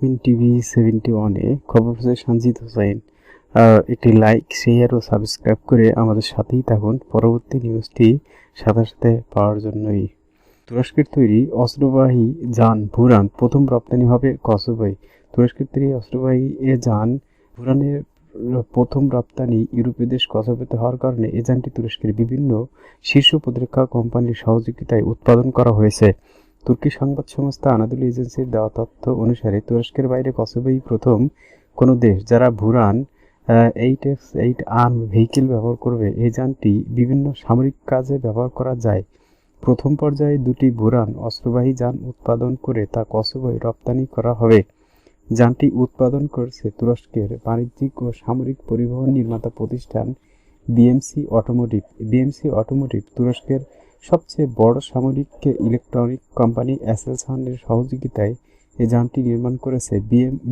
Kashmir TV 71-এ খবর পড়ছে সঞ্জিত হোসাইন। একটি লাইক, শেয়ার ও সাবস্ক্রাইব করে আমাদের সাথেই থাকুন পরবর্তী নিউজটি সাথে সাথে পাওয়ার জন্যই। তুরস্কের তৈরি অস্ত্রবাহী যান বুরান প্রথম রপ্তানি হবে কসোভোয়। তুরস্কের তৈরি অস্ত্রবাহী এ যান বুরানের প্রথম রপ্তানি ইউরোপীয় দেশ কসোভোতে হওয়ার কারণে এ যানটি তুরস্কের বিভিন্ন শীর্ষ প্রতিরক্ষা কোম্পানির সহযোগিতায় উৎপাদন করা হয়েছে। তুর্কি সংবাদ সংস্থা আনাদোলু এজেন্সির দেওয়া তথ্য অনুসারে তুরস্কের বাইরে কসোভোই প্রথম কোনো দেশ যারা বুরান 8X8 আর্ম ভেহিকেল ব্যবহার করবে। এই যানটি বিভিন্ন সামরিক কাজে ব্যবহার করা যায়। প্রথম পর্যায়ে দুটি বুরান অস্ত্রবাহী যান উৎপাদন করে তা কসোভোয় রপ্তানি করা হবে। যানটি উৎপাদন করছে তুরস্কের বাণিজ্যিক ও সামরিক পরিবহন নির্মাতা প্রতিষ্ঠান বিএমসি অটোমোটিভ। বিএমসি অটোমোটিভ তুরস্কের সবচেয়ে বড় সামরিক ইলেকট্রনিক কোম্পানি অ্যাসেলসানের সহযোগিতায় এ যানটি নির্মাণ করেছে।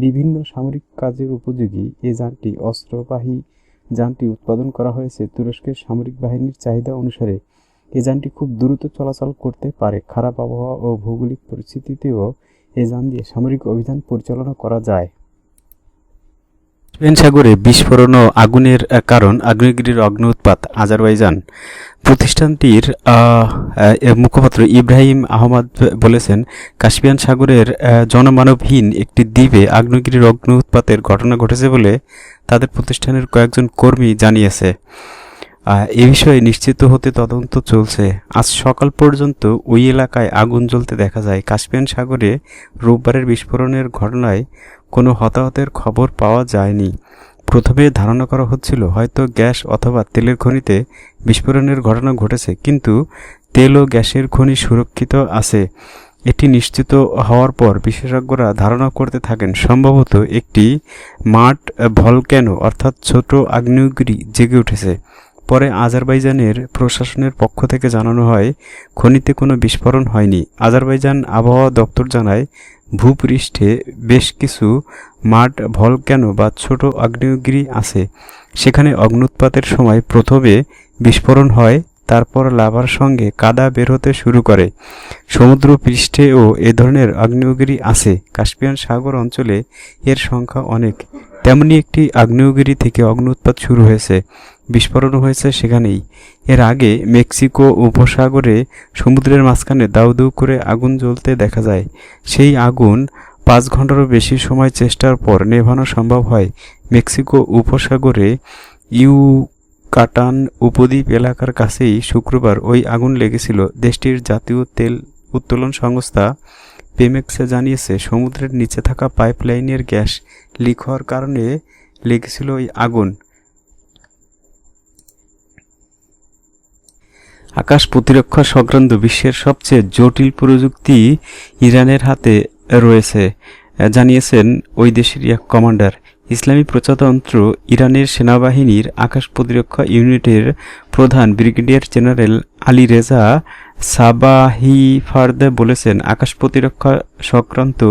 বিভিন্ন সামরিক কাজের উপযোগী এ যানটি অস্ত্রবাহী যানটি উৎপাদন করা হয়েছে তুরস্কের সামরিক বাহিনীর চাহিদা অনুসারে। এ যানটি খুব দ্রুত চলাচল করতে পারে। খারাপ আবহাওয়া ও ভৌগোলিক পরিস্থিতিতেও এ যান দিয়ে সামরিক অভিযান পরিচালনা করা যায়। কাস্পিয়ান সাগরে বিস্ফোরণ ও আগুনের কারণ আগ্নেয়গিরির অগ্নি উৎপাত। আজারবাইজান প্রতিষ্ঠানটির মুখপাত্র ইব্রাহিম আহমদ বলেছেন, কাস্পিয়ান সাগরের জনমানবহীন একটি দ্বীপে আগ্নেয়গিরির অগ্নি উৎপাতের ঘটনা ঘটেছে বলে তাদের প্রতিষ্ঠানের কয়েকজন কর্মী জানিয়েছে। এ বিষয়ে নিশ্চিত হতে তদন্ত চলছে। আজ সকাল পর্যন্ত ওই এলাকায় আগুন জ্বলতে দেখা যায়। কাস্পিয়ান সাগরে রোববারের বিস্ফোরণের ঘটনায় কোনো হতাহতের খবর পাওয়া যায়নি। প্রথমে ধারণা করা হচ্ছিল হয়তো গ্যাস অথবা তেলের খনিতে বিস্ফোরণের ঘটনা ঘটেছে, কিন্তু তেল ও গ্যাসের খনি সুরক্ষিত আছে। এটি নিশ্চিত হওয়ার পর বিশেষজ্ঞরা ধারণা করতে থাকেন সম্ভবত একটি মাড ভলক্যানো অর্থাৎ ছোট আগ্নেয়গিরি জেগে উঠেছে। পরে আজারবাইজানের প্রশাসনের পক্ষ থেকে জানানো হয় খনিতে কোনো বিস্ফোরণ হয়নি। আজারবাইজান আবহাওয়া দপ্তর জানায় ভূপৃষ্ঠে বেশ কিছু মাড ভলক্যানো বা ছোট আগ্নেয়গিরি আছে। সেখানে অগ্নুৎপাতের সময় প্রথমে বিস্ফোরণ হয়, তারপর লাভার সঙ্গে কাদা বের হতে শুরু করে। সমুদ্র পৃষ্ঠেও এ ধরনের আগ্নেয়গিরি আছে। কাস্পিয়ান সাগর অঞ্চলে এর সংখ্যা অনেক। তেমনি একটি আগ্নেয়গিরি থেকে অগ্নুৎপাত শুরু হয়েছে, বিস্ফোরণও হয়েছে সেখানেই। এর আগে মেক্সিকো উপসাগরে সমুদ্রের মাঝখানে দাউ দাউ করে আগুন জ্বলতে দেখা যায়। সেই আগুন 5 ঘন্টারও বেশি সময় চেষ্টার পর নেভানো সম্ভব হয়। মেক্সিকো উপসাগরে ইউকাটান উপদ্বীপ এলাকার কাছেই শুক্রবার ওই আগুন লেগেছিল। দেশটির জাতীয় তেল উত্তোলন সংস্থা পেমেক্সে জানিয়েছে সমুদ্রের নিচে থাকা পাইপলাইনের গ্যাস লিক হওয়ার কারণে লেগেছিল ওই আগুন। আকাশ প্রতিরক্ষা সংক্রান্ত বিশ্বের সবচেয়ে জটিল প্রযুক্তি ইরানের হাতে রয়েছে, জানিয়েছেন ওই দেশের এক কমান্ডার। ইসলামী প্রজাতন্ত্র ইরানের সেনাবাহিনীর আকাশ প্রতিরক্ষা ইউনিটের প্রধান ব্রিগেডিয়ার জেনারেল আলী রেজা সাবাহিফার্দ বলেছেন, আকাশ প্রতিরক্ষা সংক্রান্ত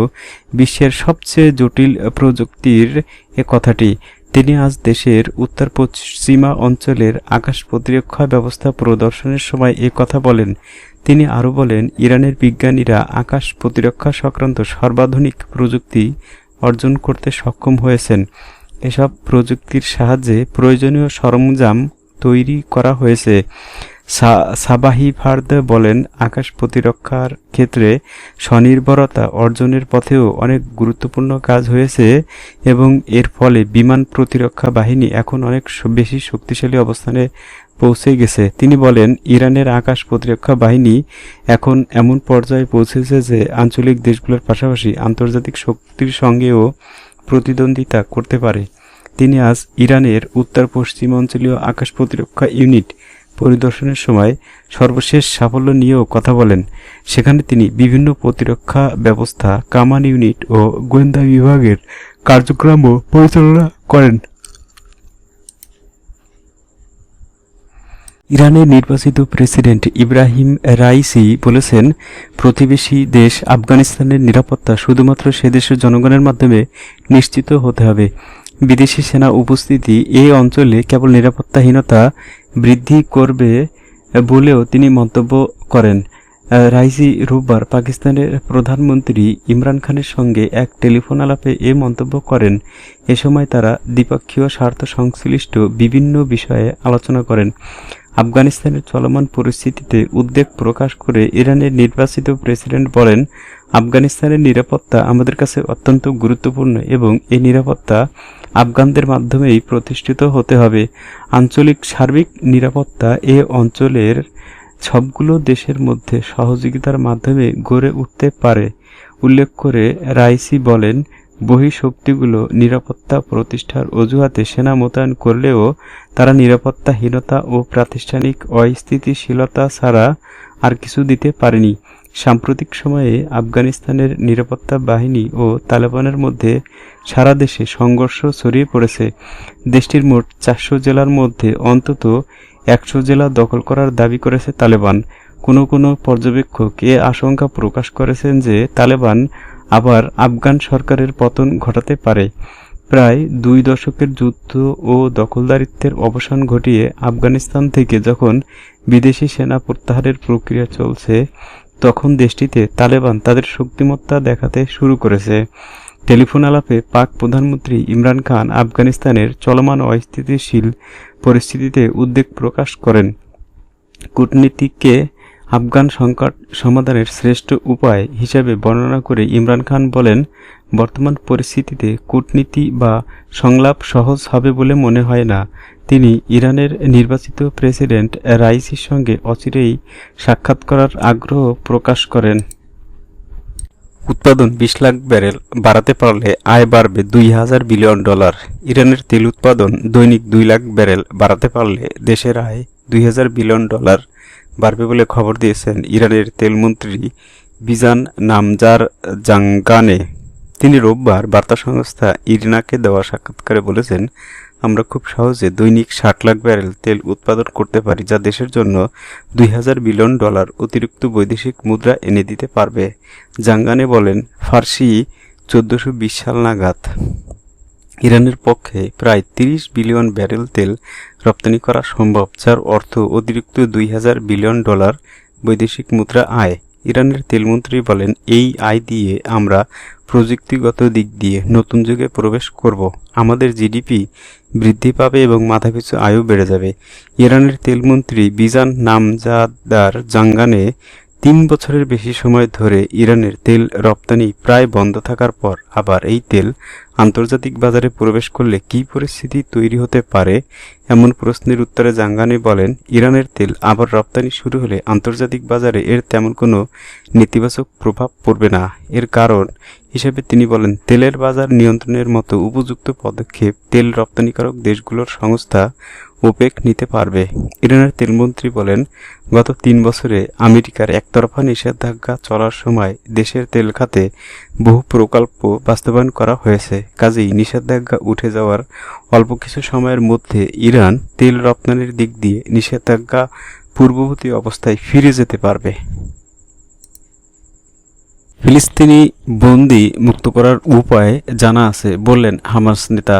বিশ্বের সবচেয়ে জটিল প্রযুক্তির এ কথাটি। তিনি আজ দেশের উত্তর পশ্চিমা অঞ্চলের আকাশ প্রতিরক্ষা ব্যবস্থা প্রদর্শনের সময় এ কথা বলেন। তিনি আরও বলেন, ইরানের বিজ্ঞানীরা আকাশ প্রতিরক্ষা সংক্রান্ত সর্বাধুনিক প্রযুক্তি অর্জন করতে সক্ষম হয়েছেন। এসব প্রযুক্তির সাহায্যে প্রয়োজনীয় সরঞ্জাম তৈরি করা হয়েছে। সাবাহিফার্দ বলেন, আকাশ প্রতিরক্ষার ক্ষেত্রে স্বনির্ভরতা অর্জনের পথেও অনেক গুরুত্বপূর্ণ কাজ হয়েছে এবং এর ফলে বিমান প্রতিরক্ষা বাহিনী এখন অনেক বেশি শক্তিশালী অবস্থানে পৌঁছে গেছে। তিনি বলেন, ইরানের আকাশ প্রতিরক্ষা বাহিনী এখন এমন পর্যায়ে পৌঁছেছে যে আঞ্চলিক দেশগুলোর পাশাপাশি আন্তর্জাতিক শক্তির সঙ্গেও প্রতিদ্বন্দ্বিতা করতে পারে। তিনি আজ ইরানের উত্তর পশ্চিমাঞ্চলীয় আকাশ প্রতিরক্ষা ইউনিট পরিদর্শনের সময় সর্বশেষ সাফল্য নিয়েও কথা বলেন। সেখানে তিনি বিভিন্ন প্রতিরক্ষা ব্যবস্থা, কামান ইউনিট ও গোয়েন্দা বিভাগের কার্যক্রমও পরিচালনা করেন। ইরানের নির্বাচিত প্রেসিডেন্ট ইব্রাহিম রাইসি বলেছেন, প্রতিবেশী দেশ আফগানিস্তানের নিরাপত্তা শুধুমাত্র সে দেশের জনগণের মাধ্যমে নিশ্চিত হতে হবে। বিদেশি সেনা উপস্থিতি এই অঞ্চলে কেবল নিরাপত্তাহীনতা বৃদ্ধি করবে বলেও তিনি মন্তব্য করেন। রাইসি রোববার পাকিস্তানের প্রধানমন্ত্রী ইমরান খানের সঙ্গে এক টেলিফোন আলাপে এ মন্তব্য করেন। এ সময় তারা দ্বিপক্ষীয় স্বার্থ সংশ্লিষ্ট বিভিন্ন বিষয়ে আলোচনা করেন। আফগানিস্তানের চলমান পরিস্থিতিতে উদ্বেগ প্রকাশ করে ইরানের নির্বাচিত প্রেসিডেন্ট বলেন, আফগানিস্তানের নিরাপত্তা আমাদের কাছে অত্যন্ত গুরুত্বপূর্ণ এবং এই নিরাপত্তা আফগানদের মাধ্যমেই প্রতিষ্ঠিত হতে হবে। আঞ্চলিক সার্বিক নিরাপত্তা এ অঞ্চলের সবগুলো দেশের মধ্যে সহযোগিতার মাধ্যমে গড়ে উঠতে পারে উল্লেখ করে রাইসি বলেন, বহিঃশক্তিগুলো নিরাপত্তা প্রতিষ্ঠার অজুহাতে সেনা মোতায়েন করলেও তারা নিরাপত্তাহীনতা ও প্রাতিষ্ঠানিক অস্থিতিশীলতা ছাড়া আর কিছু দিতে পারেনি। সাম্প্রতিক সময়ে আফগানিস্তানের নিরাপত্তা বাহিনী ও তালেবানের মধ্যে সারা দেশে সংঘর্ষ ছড়িয়ে পড়েছে। দেশটির মোট 400 জেলার মধ্যে অন্তত 100 জেলা দখল করার দাবি করেছে তালেবান। কোনো পর্যবেক্ষক এ আশঙ্কা প্রকাশ করেছেন যে তালেবান আবার আফগান সরকারের পতন ঘটাতে পারে। প্রায় 2 দশকের যুদ্ধ ও দখলদারিত্বের অবসান ঘটিয়ে আফগানিস্তান থেকে যখন বিদেশি সেনা প্রত্যাহারের প্রক্রিয়া চলছে, তখন দেশটিতে তালেবান তাদের শক্তিমত্তা দেখাতে শুরু করেছে। টেলিফোন আলাপে পাক প্রধানমন্ত্রী ইমরান খান আফগানিস্তানের চলমান অস্থিতিশীল পরিস্থিতিতে উদ্বেগ প্রকাশ করেন। কূটনীতিকে আফগান সংকট সমাধানের শ্রেষ্ঠ উপায় হিসেবে বর্ণনা করে ইমরান খান বলেন, বর্তমান পরিস্থিতিতে কূটনীতি বা সংলাপ সহজ হবে বলে মনে হয় না। তিনি ইরানের নির্বাচিত প্রেসিডেন্ট রাইসির সঙ্গে অচিরেই সাক্ষাৎ করার আগ্রহ প্রকাশ করেন। উৎপাদন 20 লাখ ব্যারেল বাড়াতে পারলে আয় বাড়বে $2000 বিলিয়ন। ইরানের তেল উৎপাদন দৈনিক 2 লাখ ব্যারেল বাড়াতে পারলে দেশের আয় $2000 বিলিয়ন বাড়বে বলে খবর দিয়েছেন ইরানের তেলমন্ত্রী বিজান নামজার জাঙ্গানে। তিনি রোববার বার্তা সংস্থা ইরনাকে দেওয়া সাক্ষাৎকারে বলেছেন, আমরা খুব সহজে দৈনিক 60 লাখ ব্যারেল তেল উৎপাদন করতে পারি, যা দেশের জন্য $2000 বিলিয়ন অতিরিক্ত বৈদেশিক মুদ্রা এনে দিতে পারবে। জাঙ্গানে বলেন, ফার্সি 1420 সাল নাগাদ ইরানের পক্ষে প্রায় 30 বিলিয়ন ব্যারেল তেল রপ্তানি করা সম্ভব, যার অর্থ অতিরিক্ত $2000 বিলিয়ন বৈদেশিক মুদ্রা আয়। ইরানের তেলমন্ত্রী বলেন, এই আয় দিয়ে আমরা প্রযুক্তিগত দিক দিয়ে নতুন যুগে প্রবেশ করব। আমাদের জিডিপি বৃদ্ধি পাবে এবং মাথাপিছু আয়ও বেড়ে যাবে। ইরানের তেলমন্ত্রী বিজান নামজাদার জাঙ্গানে 3 বছরের বেশি সময় ধরে ইরানের তেল রপ্তানি প্রায় বন্ধ থাকার পর আবার এই তেল আন্তর্জাতিক বাজারে প্রবেশ করলে কী পরিস্থিতি তৈরি হতে পারে এমন প্রশ্নের উত্তরে জাঙ্গানি বলেন, ইরানের তেল আবার রপ্তানি শুরু হলে আন্তর্জাতিক বাজারে এর তেমন কোনো নেতিবাচক প্রভাব পড়বে না। এর কারণ হিসেবে তিনি বলেন, তেলের বাজার নিয়ন্ত্রণের মতো উপযুক্ত পদক্ষেপ তেল রপ্তানিকারক দেশগুলোর সংস্থা ওপেক নিতে পারবে। ইরানের তেলমন্ত্রী বলেন, গত 3 বছরে আমেরিকার একতরফা নিষেধাজ্ঞা চলার সময় দেশের তেল খাতে বহু প্রকল্প বাস্তবায়ন করা হয়েছে। কাজেই নিষেধাজ্ঞা উঠে যাওয়ার অল্প কিছু সময়ের মধ্যে ইরান তেল রপ্তানির দিক দিয়ে নিষেধাজ্ঞা পূর্ববর্তী অবস্থায় ফিরে যেতে পারবে। ফিলিস্তিনি বন্দী মুক্ত করার উপায় জানা আছে বললেন হামাস নেতা।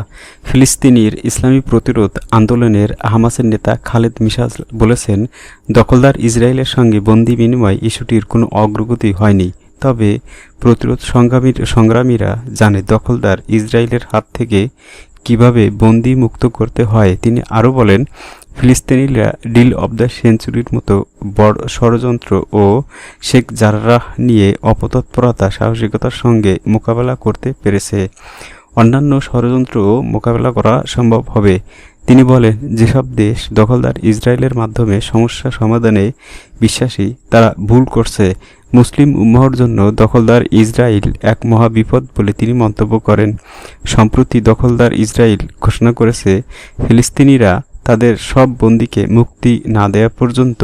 ফিলিস্তিনির ইসলামী প্রতিরোধ আন্দোলনের হামাসের নেতা খালেদ মিশাল বলেছেন, দখলদার ইসরায়েলের সঙ্গে বন্দী বিনিময় ইস্যুটির কোনো অগ্রগতি হয়নি। তবে প্রতিরোধ সংগ্রামীরা জানে দখলদার ইসরায়েলের হাত থেকে কিভাবে বন্দী মুক্ত করতে হয়। তিনি আরও বলেন, ফিলিস্তিনিরা ডিল অব দ্য সেঞ্চুরির মতো বড় ষড়যন্ত্র ও শেখ জাররাহ নিয়ে অপতৎপরতা সাহসিকতার সঙ্গে মোকাবেলা করতে পেরেছে। অন্যান্য ষড়যন্ত্রও মোকাবেলা করা সম্ভব হবে। তিনি বলেন, যেসব দেশ দখলদার ইসরায়েলের মাধ্যমে সমস্যা সমাধানে বিশ্বাসী তারা ভুল করছে। মুসলিম উম্মাহর জন্য দখলদার ইসরায়েল এক মহা বিপদ বলে তিনি মন্তব্য করেন। সম্প্রতি দখলদার ইসরায়েল ঘোষণা করেছে, ফিলিস্তিনিরা তাদের সব বন্দীকে মুক্তি না দেওয়া পর্যন্ত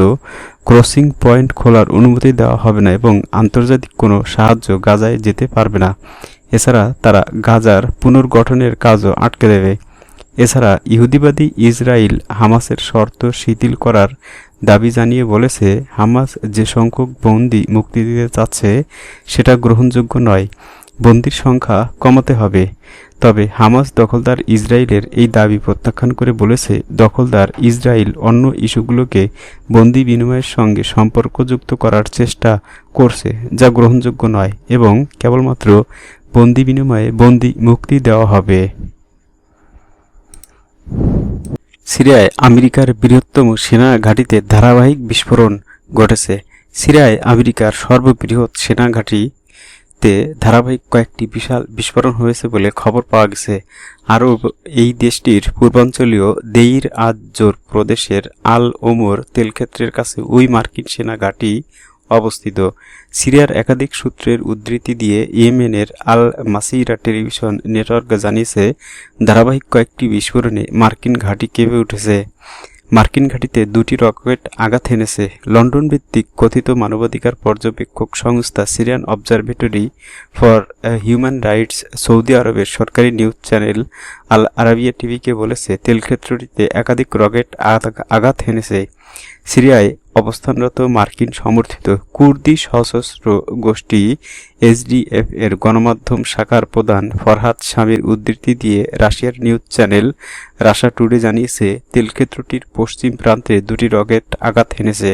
ক্রসিং পয়েন্ট খোলার অনুমতি দেওয়া হবে না এবং আন্তর্জাতিক কোনো সাহায্য গাজায় যেতে পারবে না। এছাড়া তারা গাজার পুনর্গঠনের কাজও আটকে দেবে। এছাড়া ইহুদিবাদী ইসরায়েল হামাসের শর্ত শিথিল করার দাবি জানিয়ে বলেছে, হামাস যে সংখ্যক বন্দী মুক্তি দিতে চাচ্ছে সেটা গ্রহণযোগ্য নয়। বন্দির সংখ্যা কমাতে হবে। তবে হামাস দখলদার ইসরায়েলের এই দাবি প্রত্যাখ্যান করে বলেছে, দখলদার ইসরায়েল অন্য ইস্যুগুলোকে বন্দি বিনিময়ের সঙ্গে সম্পর্কযুক্ত করার চেষ্টা করছে, যা গ্রহণযোগ্য নয়, এবং কেবলমাত্র বন্দি বিনিময়ে বন্দি মুক্তি দেওয়া হবে। সিরিয়ায় আমেরিকার বৃহত্তম সেনা ঘাঁটিতে ধারাবাহিক বিস্ফোরণ ঘটেছে। সিরিয়ায় আমেরিকার সর্ববৃহৎ সেনা ঘাঁটিতে ধারাবাহিক কয়েকটি বিশাল বিস্ফোরণ হয়েছে বলে খবর পাওয়া গেছে। আরব এই দেশটির পূর্বাঞ্চলীয় দেইর আজ-জোর প্রদেশের আল ওমর তেলক্ষেত্রের কাছে ওই মার্কিন সেনা ঘাঁটি অবস্থিত। সিরিয়ার একাধিক সূত্রের উদ্ধৃতি দিয়ে ইয়েমেনের আল মাসিরা টেলিভিশন নেটওয়ার্ক জানিয়েছে, ধারাবাহিক কয়েকটি বিস্ফোরণে মার্কিন ঘাঁটি কেঁপে উঠেছে। মার্কিন ঘাঁটিতে দুটি রকেট আঘাত হেনেছে। লন্ডন ভিত্তিক কথিত মানবাধিকার পর্যবেক্ষক সংস্থা Syrian observatory for human rights Saudi আরবের সরকারি নিউজ চ্যানেল আল আরাবিয়া টিভিকে বলেছে, তেলক্ষেত্রটিতে একাধিক রকেট আঘাত হেনেছে। সিরিয়ায় অবস্থানরত মার্কিন সমর্থিত কুর্দি সশস্ত্র গোষ্ঠী এসডিএফ এর গণমাধ্যম শাখার প্রধান ফরহাদ শামির উদ্ধৃতি দিয়ে রাশিয়ার নিউজ চ্যানেল রাশা টুডে জানিয়েছে, তেলক্ষেত্রটির পশ্চিম প্রান্তে দুটি রকেট আঘাত হেনেছে।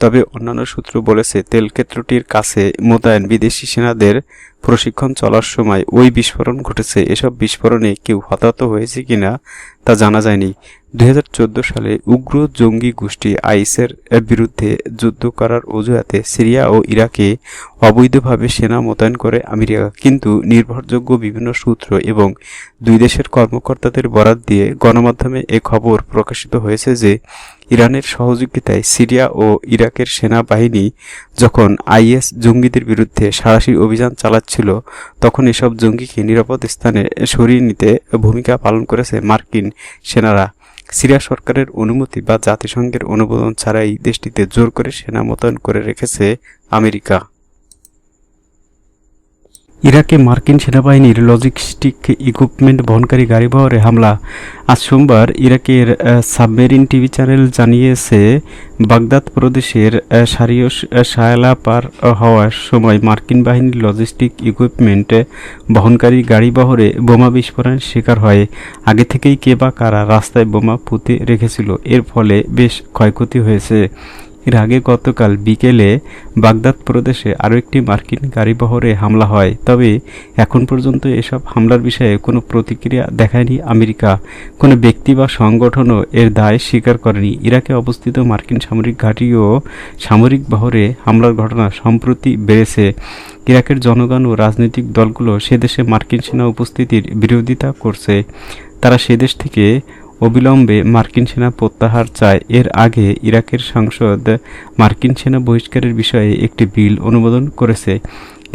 তবে অন্যান্য সূত্র বলেছে, তেলক্ষেত্রটির কাছে মোতায়েন বিদেশি সেনাদের প্রশিক্ষণ চলার সময় ওই বিস্ফোরণ ঘটেছে। এসব বিস্ফোরণে কেউ হতাহত হয়েছে কিনা তা জানা যায়নি। 2014 সালে উগ্র জঙ্গি গোষ্ঠী আইএসের বিরুদ্ধে যুদ্ধ করার অজুহাতে সিরিয়া ও ইরাকে অবৈধভাবে সেনা মোতায়েন করে আমেরিকা, কিন্তু নির্ভরযোগ্য বিভিন্ন সূত্র এবং দুই দেশের কর্মকর্তাদের বরাত দিয়ে গণমাধ্যমে এ খবর প্রকাশিত হয়েছে যে, ইরানের সহযোগিতায় সিরিয়া ও ইরাকের সেনাবাহিনী যখন আইএস জঙ্গিদের বিরুদ্ধে সাঁড়াশি অভিযান চালাচ্ছিল, তখন এসব জঙ্গিকে নিরাপদ স্থানে সরিয়ে নিতে ভূমিকা পালন করেছে মার্কিন সেনারা। সিরিয়া সরকারের অনুমতি বা জাতিসংঘের অনুমোদন ছাড়াই দেশটিতে জোর করে সেনা মোতায়েন করে রেখেছে আমেরিকা। ইরাকে মার্কিন সেনাবাহিনীর লজিস্টিক ইকুইপমেন্ট বহনকারী গাড়িবহরে হামলা। আজ সোমবার ইরাকের সাবমেরিন টিভি চ্যানেল জানিয়েছে, বাগদাদ প্রদেশের সারিয়স শায়লা পার হওয়ার সময় মার্কিন বাহিনীর লজিস্টিক ইকুইপমেন্ট বহনকারী গাড়িবহরে বোমা বিস্ফোরণের শিকার হয়। আগে থেকেই কে বা কারা রাস্তায় বোমা পুঁতে রেখেছিল, এর ফলে বেশ ক্ষয়ক্ষতি হয়েছে। এর আগে গতকাল বিকেলে বাগদাদ প্রদেশে আরও একটি মার্কিন গাড়িবহরে হামলা হয়। তবে এখন পর্যন্ত এসব হামলার বিষয়ে কোনো প্রতিক্রিয়া দেখায়নি আমেরিকা। কোনো ব্যক্তি বা সংগঠনও এর দায় স্বীকার করেনি। ইরাকে অবস্থিত মার্কিন সামরিক ঘাঁটি ও সামরিক বহরে হামলার ঘটনা সম্প্রতি বেড়েছে। ইরাকের জনগণ ও রাজনৈতিক দলগুলো সেদেশে মার্কিন সেনা উপস্থিতির বিরোধিতা করছে। তারা সেদেশ থেকে অবিলম্বে মার্কিন সেনা প্রত্যাহার চায়। এর আগে ইরাকের সংসদ মার্কিন সেনা বহিষ্কারের বিষয়ে একটি বিল অনুমোদন করেছে।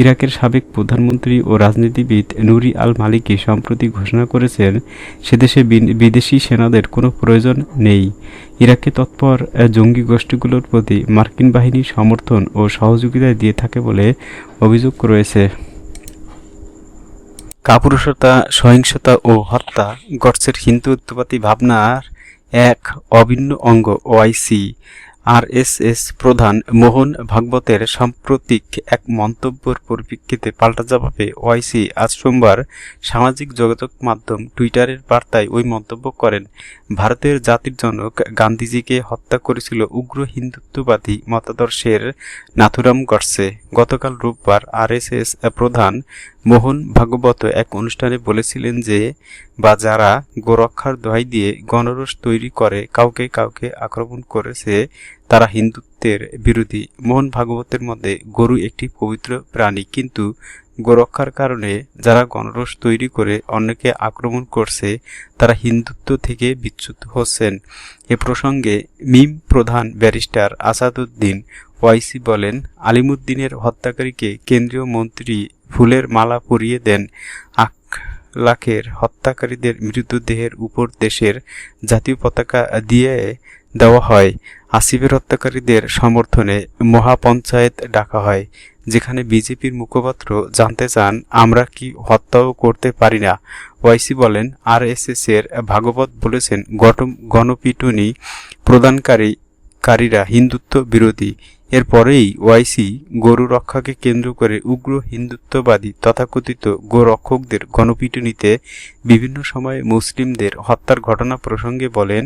ইরাকের সাবেক প্রধানমন্ত্রী ও রাজনীতিবিদ নুরি আল মালিকি সম্প্রতি ঘোষণা করেছেন, সেদেশে বিদেশি সেনাদের কোনো প্রয়োজন নেই। ইরাকে তৎপর জঙ্গি গোষ্ঠীগুলোর প্রতি মার্কিন বাহিনী সমর্থন ও সহযোগিতা দিয়ে থাকে বলে অভিযোগ রয়েছে। কাপুরুষতা, সহিংসতা ও হত্যা গডসের হিন্দুত্ববাদী ভাবনার এক অভিন্ন অঙ্গ। ওআইসি আরএসএস প্রধান মোহন ভাগবতের সাম্প্রতিক এক মন্তব্যের পরিপ্রেক্ষিতে পাল্টা জবাবে ওআইসি আজ সোমবার সামাজিক যোগাযোগ মাধ্যম টুইটারের বার্তায় ওই মন্তব্য করেন। ভারতের জাতির জনক গান্ধীজিকে হত্যা করেছিল উগ্র হিন্দুত্ববাদী মতাদর্শের নাথুরাম গডসে। গতকাল রোববার আরএসএস প্রধান মোহন ভাগবত এক অনুষ্ঠানে বলেছিলেন যে, বা যারা গোরক্ষার দোহাই দিয়ে গণরোষ তৈরি করে কাউকে কাউকে আক্রমণ করেছে, তারা হিন্দুত্বের বিরোধী। মোহন ভাগবতের মধ্যে গরু একটি পবিত্র প্রাণী, কিন্তু গোরক্ষার কারণে যারা গণরোষ তৈরি করে অন্যকে আক্রমণ করছে, তারা হিন্দুত্ব থেকে বিচ্যুত হচ্ছেন। এ প্রসঙ্গে মিম প্রধান ব্যারিস্টার আসাদুদ্দিন ওয়াইসি বলেন, আলিমুদ্দিনের হত্যাকারীকে কেন্দ্রীয় মন্ত্রী ফুলের মালা পরিয়ে দেন। লাখের হত্যাকারীদের মৃতদেহের উপর দেশের জাতীয় পতাকা দিয়ে দেওয়া হয়। আসিফের হত্যাকারীদের সমর্থনে মহাপঞ্চায়েত ডাকা হয়, যেখানে বিজেপির মুখপাত্র জানতে চান, আমরা কি হত্যাও করতে পারি না? ওয়াইসি বলেন, আরএসএস এর ভাগবত বলেছেন, গণপিটুনি প্রদানকারীরা হিন্দুত্ব বিরোধী। এরপরেই ওয়াইসি গরু রক্ষাকে কেন্দ্র করে উগ্র হিন্দুত্ববাদী তথাকথিত গোরক্ষকদের গণপিটুনিতে বিভিন্ন সময়ে মুসলিমদের হত্যার ঘটনা প্রসঙ্গে বলেন,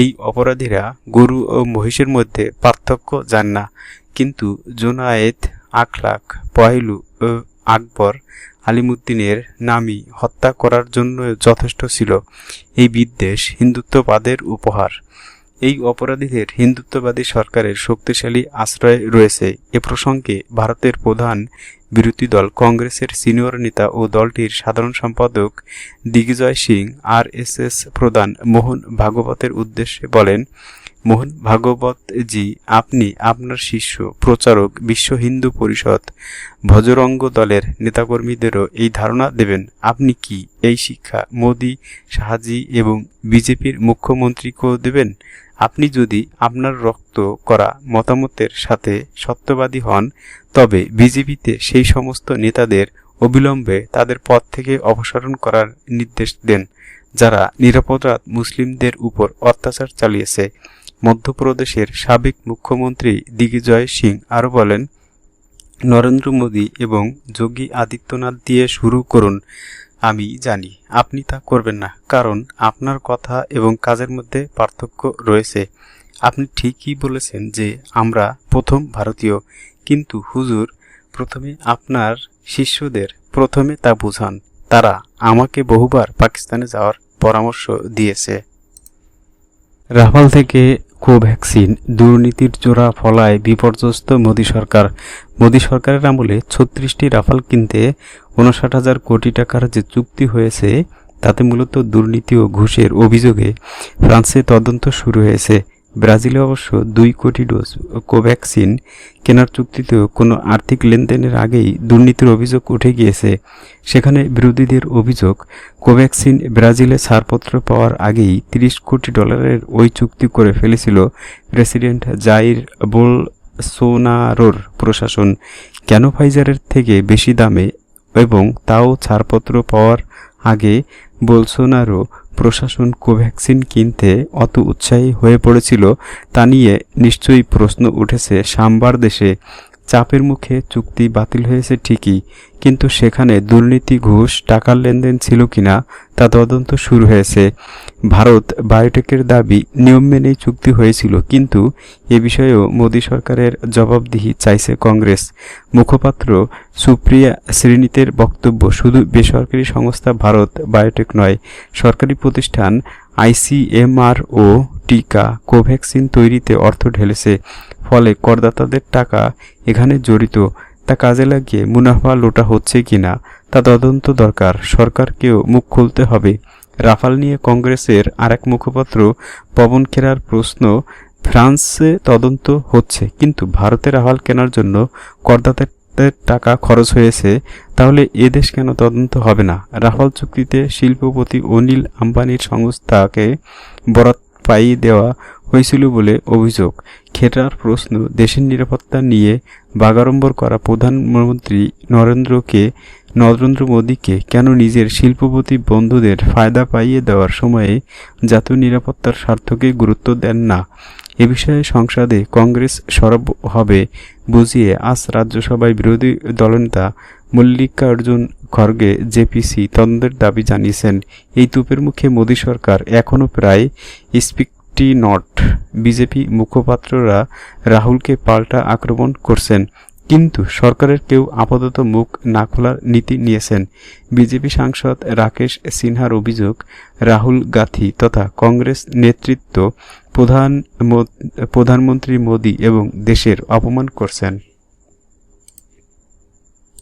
এই অপরাধীরা গরু ও মহিষের মধ্যে পার্থক্য জান না, কিন্তু জুনায়েদ, আখলাক, পহেলু ও আকবর আলিমুদ্দিনের নামই হত্যা করার জন্য যথেষ্ট ছিল। এই বিদ্বেষ হিন্দুত্ববাদের উপহার। এই অপরাধীদের হিন্দুত্ববাদী সরকারের শক্তিশালী আশ্রয় রয়েছে। এ প্রসঙ্গে ভারতের প্রধান বিরোধী দল কংগ্রেসের সিনিয়র নেতা ও দলটির সাধারণ সম্পাদক দিগ্বিজয় সিং আরএসএস প্রধান মোহন ভাগবতের উদ্দেশ্যে বলেন, মোহন ভাগবতজি, আপনি আপনার শিষ্য, প্রচারক, বিশ্ব হিন্দু পরিষদ, ভজরঙ্গ দলের নেতাকর্মীদেরও এই ধারণা দেবেন। আপনি কি এই শিক্ষা মোদি, শাহজি এবং বিজেপির মুখ্যমন্ত্রীকেও দেবেন? আপনি যদি আপনার রক্ত করা মতামতের সাথে সত্যবাদী হন, তবে বিজেপিতে সেই সমস্ত নেতাদের অবিলম্বে তাদের পদ থেকে অপসারণ করার নির্দেশ দেন, যারা নিরপরাধ মুসলিমদের উপর অত্যাচার চালিয়েছে। মধ্যপ্রদেশের সাবেক মুখ্যমন্ত্রী দিগ্বিজয় সিং আরও বলেন, নরেন্দ্র মোদী এবং যোগী আদিত্যনাথ দিয়ে শুরু করুন। আমি জানি আপনি তা করবেন না, কারণ আপনার কথা এবং কাজের মধ্যে পার্থক্য রয়েছে। আপনি ঠিকই বলেছেন যে আমরা প্রথম ভারতীয়, কিন্তু হুজুর, প্রথমে আপনার শিষ্যদের প্রথমে তা বুঝান। তারা আমাকে বহুবার পাকিস্তানে যাওয়ার পরামর্শ দিয়েছে। রাফাল থেকে কোভ্যাক্সিন দুর্নীতির জোড়া ফলায় বিপর্যস্ত মোদী সরকার। মোদী সরকারের আমলে 36টি রাফাল কিনতে 59,000 কোটি টাকার যে চুক্তি হয়েছে, তাতে মূলত দুর্নীতি ও ঘুষের অভিযোগে ফ্রান্সে তদন্ত শুরু হয়েছে। ব্রাজিলে অবশ্য 2 কোটি ডোজ কোভ্যাক্সিন কেনার চুক্তিতেও কোনো আর্থিক লেনদেনের আগেই দুর্নীতির অভিযোগ উঠে গিয়েছে। সেখানে বিরোধীদের অভিযোগ, কোভ্যাক্সিন ব্রাজিলে ছাড়পত্র পাওয়ার আগেই $30 কোটি ওই চুক্তি করে ফেলেছিল প্রেসিডেন্ট জাইর বোলসোনারোর প্রশাসন। কেন ফাইজারের থেকে বেশি দামে এবং তাও ছাড়পত্র পাওয়ার আগে বোলসোনারো প্রশাসন কোভ্যাক্সিন কিনতে অত উৎসাহী হয়ে পড়েছিল, তা নিয়ে নিশ্চয়ই প্রশ্ন উঠেছে। সাম্বার দেশে চাপের মুখে চুক্তি বাতিল হয়েছে ঠিকই, কিন্তু সেখানে দুর্নীতি, ঘুষ, টাকার লেনদেন ছিল কিনা তা তদন্ত শুরু হয়েছে। ভারত বায়োটেকের দাবি নিয়ম মেনেই চুক্তি হয়েছিল, কিন্তু এ বিষয়েও মোদী সরকারের জবাবদিহি চাইছে কংগ্রেস। মুখপাত্র সুপ্রিয়া শ্রীনিতের বক্তব্য, শুধু বেসরকারি সংস্থা ভারত বায়োটেক নয়, সরকারি প্রতিষ্ঠান আইসিএমআর ও টিকা কোভ্যাক্সিন তৈরিতে অর্থ ঢেলেছে। ফলে করদাতাদের টাকা এখানে জড়িত। তা কাজে লাগিয়ে মুনাফা লোটা হচ্ছে কিনা তা তদন্ত দরকার। সরকারকেও মুখ খুলতে হবে। রাফাল নিয়ে কংগ্রেসের আরেক মুখপাত্র পবন খেরার প্রশ্ন, ফ্রান্সে তদন্ত হচ্ছে, কিন্তু ভারতে রাফাল কেনার জন্য করদাতাদের টাকা খরচ হয়েছে, তাহলে এদেশ কেন তদন্ত হবে না? রাফাল চুক্তিতে শিল্পপতি অনিল আম্বানির সংস্থাকে বরাত পাইয়ে দেওয়া হয়েছিল বলে অভিযোগ। খেরার প্রশ্ন, দেশের নিরাপত্তা নিয়ে বাগাড়ম্বর করা প্রধানমন্ত্রী নরেন্দ্র মোদীকে কেন নিজের শিল্পপতি বন্ধুদের ফায়দা পাইয়ে দেওয়ার সময়ে জাতীয় নিরাপত্তার স্বার্থকে গুরুত্ব দেন না? এ বিষয়ে সংসদে কংগ্রেস সরব হবে বুঝিয়ে আজ রাজ্যসভায় বিরোধী দলনেতা মল্লিকার্জুন খড়গে জেপিসি তদন্তের দাবি জানিয়েছেন। এই তোপের মুখে মোদী সরকার এখনও প্রায় নট। বিজেপি মুখপাত্ররা রাহুলকে পাল্টা আক্রমণ করছেন, কিন্তু সরকারের কেউ আপাতত মুখ না খোলার নীতি নিয়েছেন। বিজেপি সাংসদ রাকেশ সিনহার অভিযোগ, রাহুল গান্ধী তথা কংগ্রেস নেতৃত্ব প্রধানমন্ত্রী মোদী এবং দেশের অপমান করছেন।